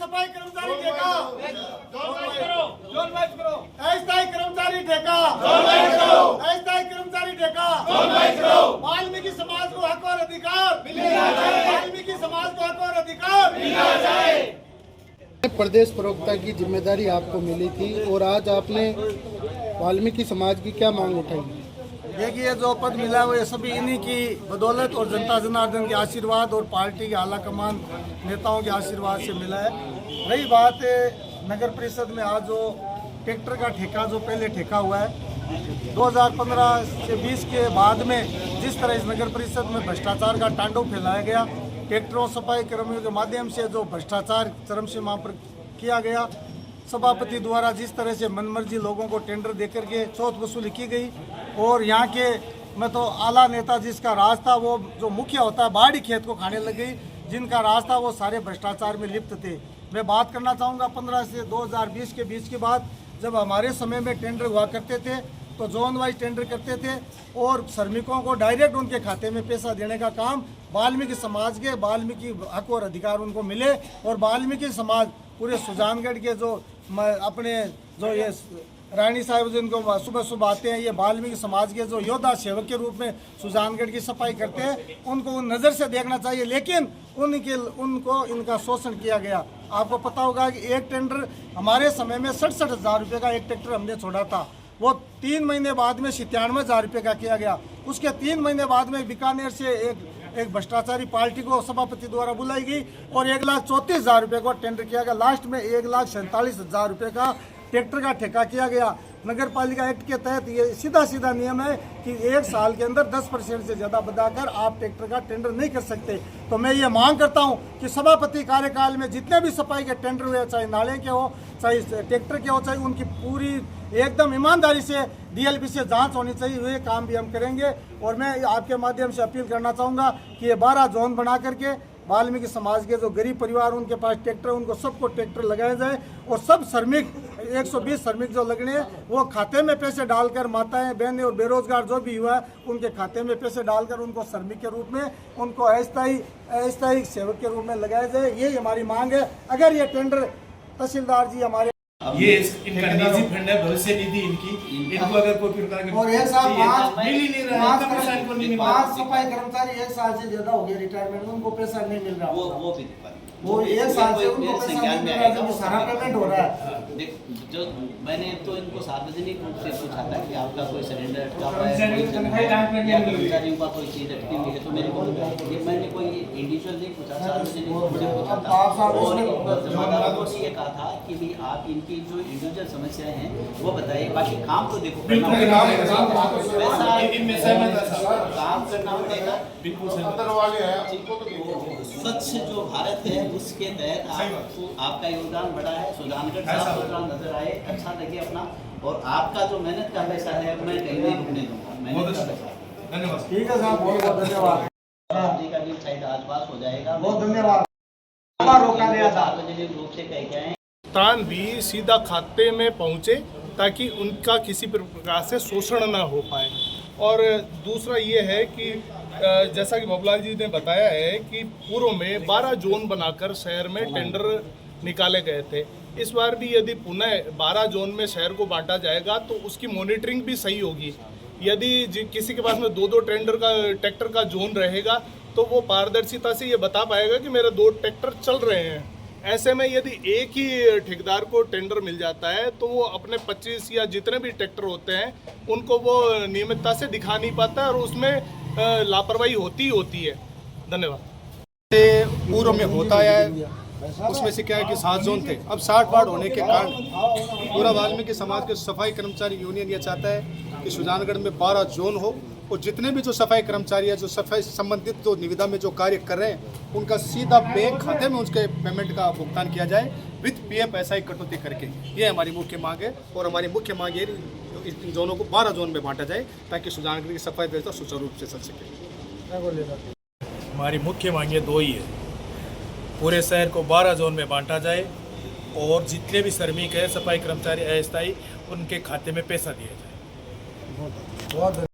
सफाई कर्मचारी ठेका अस्थायी कर्मचारी ठेका अस्थायी कर्मचारी ठेका वाल्मीकि समाज को हक और अधिकार वाल्मीकि समाज को हक और अधिकार प्रदेश प्रवक्ता की जिम्मेदारी आपको मिली थी और आज आपने वाल्मीकि समाज की क्या मांग उठाई? देखिए, जो पद मिला है वो ये सभी इन्हीं की बदौलत और जनता जनार्दन के आशीर्वाद और पार्टी के आला कमान नेताओं के आशीर्वाद से मिला है। रही बात नगर परिषद में आज जो ट्रैक्टर का ठेका जो पहले ठेका हुआ है 2015 से 20 के बाद में जिस तरह इस नगर परिषद में भ्रष्टाचार का तांडव फैलाया गया, ट्रैक्टरों सफाई कर्मियों के माध्यम से जो भ्रष्टाचार चरम सीमा पर किया गया, सभापति द्वारा जिस तरह से मनमर्जी लोगों को टेंडर देकर के चौथ वसूली की गई और यहाँ के मैं तो आला नेता जिसका राज था वो जो मुखिया होता है बाड़ी खेत को खाने लग गई, जिनका राज था वो सारे भ्रष्टाचार में लिप्त थे। मैं बात करना चाहूँगा 15 से 2020 के बीच की बात, जब हमारे समय में टेंडर हुआ करते थे तो जोन वाइज टेंडर करते थे और श्रमिकों को डायरेक्ट उनके खाते में पैसा देने का काम वाल्मीकि समाज के वाल्मीकि हक और अधिकार उनको मिले और वाल्मीकि समाज पूरे सुजानगढ़ के जो अपने जो ये रानी साहब जिनको सुबह सुबह आते हैं, ये वाल्मीकि समाज के जो योद्धा सेवक के रूप में सुजानगढ़ की सफाई करते हैं, उनको उन नज़र से देखना चाहिए। लेकिन उनको इनका शोषण किया गया। आपको पता होगा कि एक टेंडर हमारे समय में 67,000 रुपये का एक ट्रैक्टर हमने छोड़ा था, वो 3 महीने बाद में 97,000 रुपये का किया गया। उसके 3 महीने बाद में बीकानेर से एक भ्रष्टाचारी पार्टी को सभापति द्वारा बुलाई गई और 1,34,000 रुपये को टेंडर किया गया। लास्ट में 1,47,000 रुपये का ट्रैक्टर का ठेका किया गया। नगर पालिका एक्ट के तहत ये सीधा नियम है कि 1 साल के अंदर 10% से ज़्यादा बढ़ाकर आप ट्रैक्टर का टेंडर नहीं कर सकते। तो मैं ये मांग करता हूँ कि सभापति कार्यकाल में जितने भी सफाई के टेंडर हुए, चाहे नाले के हो, चाहे ट्रैक्टर के हो, चाहे उनकी पूरी एकदम ईमानदारी से DLP से जांच होनी चाहिए। ये काम भी हम करेंगे और मैं आपके माध्यम से अपील करना चाहूँगा कि ये 12 जोन बना करके वाल्मीकि समाज के जो गरीब परिवार उनके पास ट्रैक्टर, उनको सबको ट्रैक्टर लगाया जाए और सब श्रमिक 120 श्रमिक जो लगने हैं वो खाते में पैसे डालकर, माताएं बहनें और बेरोजगार जो भी हुआ उनके खाते में पैसे डालकर उनको श्रमिक के रूप में, उनको अस्थायी सेवक के रूप में लगाया जाए। यही हमारी मांग है। अगर ये टेंडर तहसीलदार जी हमारे ये इनका निजी फंड है, भविष्य निधि इनको अगर कोई प्रकार और एक साल मिल ही नहीं रहा है, इनको नहीं मिल रहा। 5 सफाई कर्मचारी 1 साल से ज्यादा हो गया रिटायरमेंट, उनको पैसा नहीं मिल रहा। वो भी वो 1 साल से उनको पैसा नहीं मिल रहा है, सारा पेमेंट हो रहा है। जो मैंने तो इनको सार्वजनिक रूप से पूछा था कि आपका कोई सिलेंडर अटका हुआ है या कर्मचारियों का कोई चीज अटकी हुई है, तो मेरे को ये मैंने कोई इंडिविजुअल नहीं पूछा, सार्वजनिक रूप से पूछा था और जमादारों को ये कहा था कि भी आप इनकी जो इंडिविजुअल समस्याएं हैं वो बताइए, बाकी काम तो देखो काम करना पड़ेगा। स्वच्छ जो भारत है उसके तहत आपका योगदान बड़ा है। सुजानगढ़ साफ सुथरा नजर आए, अच्छा लगे अपना, और आपका जो मेहनत का पैसा है मैं कहीं नहीं रुकने दूंगा। मेहनत का पैसा धन्यवाद। ठीक है साहब, बहुत बहुत धन्यवाद। जी का भी शायद आज पास हो जाएगा। बहुत धन्यवाद। रोका गया था सार्वजनिक रूप से कह के आए भुगतान भी सीधा खाते में पहुंचे ताकि उनका किसी प्रकार से शोषण ना हो पाए। और दूसरा ये है कि जैसा कि बाबूलाल जी ने बताया है कि पूर्व में 12 जोन बनाकर शहर में टेंडर निकाले गए थे। इस बार भी यदि पुनः 12 जोन में शहर को बांटा जाएगा तो उसकी मॉनिटरिंग भी सही होगी। यदि किसी के पास में 2-2 ट्रैक्टर का जोन रहेगा तो वो पारदर्शिता से ये बता पाएगा कि मेरे 2 ट्रैक्टर चल रहे हैं। ऐसे में यदि एक ही ठेकेदार को टेंडर मिल जाता है तो वो अपने 25 या जितने भी ट्रैक्टर होते हैं उनको वो नियमितता से दिखा नहीं पाता और उसमें लापरवाही होती है। धन्यवाद। पूर्व में होता है, उसमें से क्या है कि 7 जोन थे, अब 60 वार्ड होने के कारण पूरा वाल्मीकि समाज के सफाई कर्मचारी यूनियन ये चाहता है कि सुजानगढ़ में 12 जोन हो और जितने भी जो सफाई कर्मचारी है, जो सफाई संबंधित जो निविदा में जो कार्य कर रहे हैं, उनका सीधा बैंक खाते में उसके पेमेंट का भुगतान किया जाए विद PF SI कटौती करके। ये हमारी मुख्य मांग है और हमारी मुख्य मांग ये इन जोनों को 12 जोन में बांटा जाए ताकि सुजानगढ़ की सफाई व्यवस्था सुचारू रूप से चल सके। हमारी मुख्य मांगे 2 ही है, पूरे शहर को 12 जोन में बांटा जाए और जितने भी श्रमिक है, सफाई कर्मचारी अस्थायी, उनके खाते में पैसा दिया जाए।